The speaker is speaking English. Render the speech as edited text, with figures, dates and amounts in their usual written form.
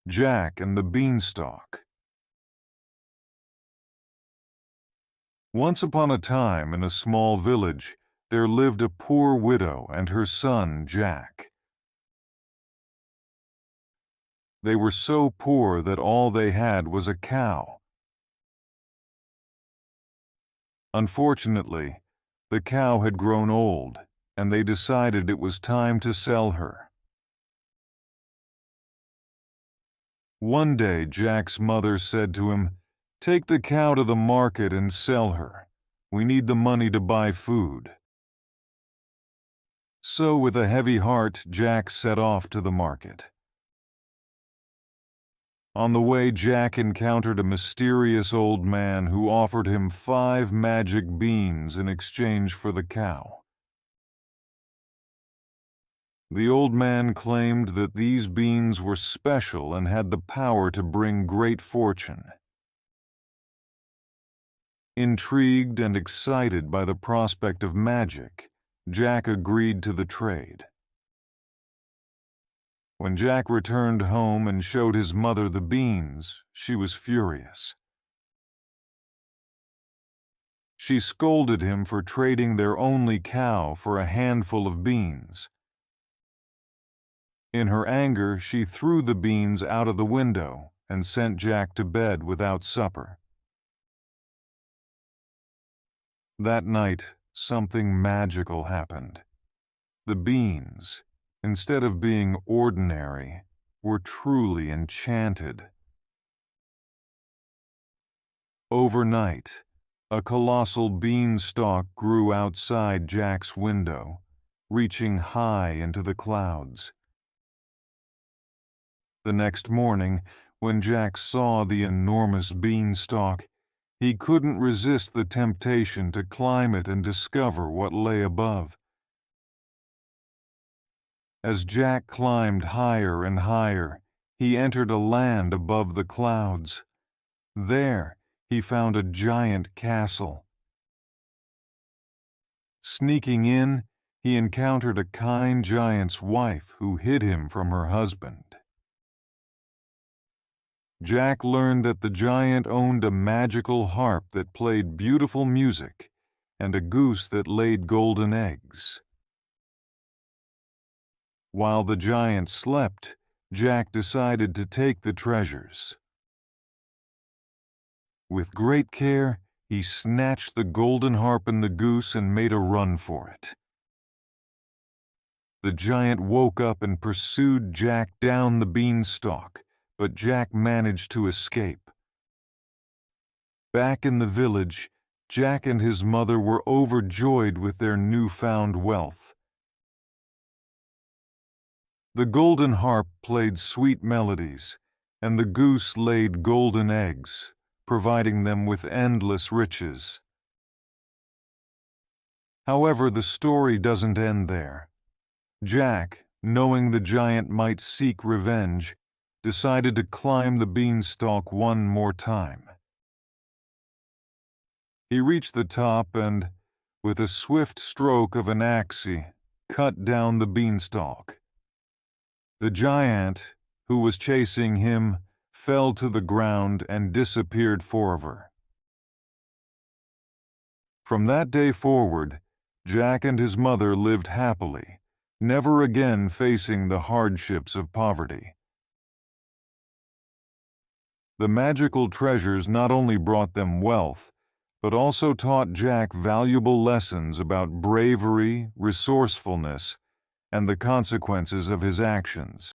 Jack and the Beanstalk. Once upon a time, in a small village, there lived a poor widow and her son, Jack. They were so poor that all they had was a cow. Unfortunately, the cow had grown old, and they decided it was time to sell her. One day, Jack's mother said to him, "Take the cow to the market and sell her. We need the money to buy food." So, with a heavy heart, Jack set off to the market. On the way, Jack encountered a mysterious old man who offered him 5 magic beans in exchange for the cow. The old man claimed that these beans were special and had the power to bring great fortune. Intrigued and excited by the prospect of magic, Jack agreed to the trade. When Jack returned home and showed his mother the beans, she was furious. She scolded him for trading their only cow for a handful of beans. In her anger, she threw the beans out of the window and sent Jack to bed without supper. That night, something magical happened. The beans, instead of being ordinary, were truly enchanted. Overnight, a colossal beanstalk grew outside Jack's window, reaching high into the clouds. The next morning, when Jack saw the enormous beanstalk, he couldn't resist the temptation to climb it and discover what lay above. As Jack climbed higher and higher, he entered a land above the clouds. There, he found a giant castle. Sneaking in, he encountered a kind giant's wife who hid him from her husband. Jack learned that the giant owned a magical harp that played beautiful music and a goose that laid golden eggs. While the giant slept, Jack decided to take the treasures. With great care, he snatched the golden harp and the goose and made a run for it. The giant woke up and pursued Jack down the beanstalk, but Jack managed to escape. Back in the village, Jack and his mother were overjoyed with their newfound wealth. The golden harp played sweet melodies, and the goose laid golden eggs, providing them with endless riches. However, the story doesn't end there. Jack, knowing the giant might seek revenge, decided to climb the beanstalk one more time. He reached the top and, with a swift stroke of an axe, cut down the beanstalk. The giant, who was chasing him, fell to the ground and disappeared forever. From that day forward, Jack and his mother lived happily, never again facing the hardships of poverty. The magical treasures not only brought them wealth, but also taught Jack valuable lessons about bravery, resourcefulness, and the consequences of his actions.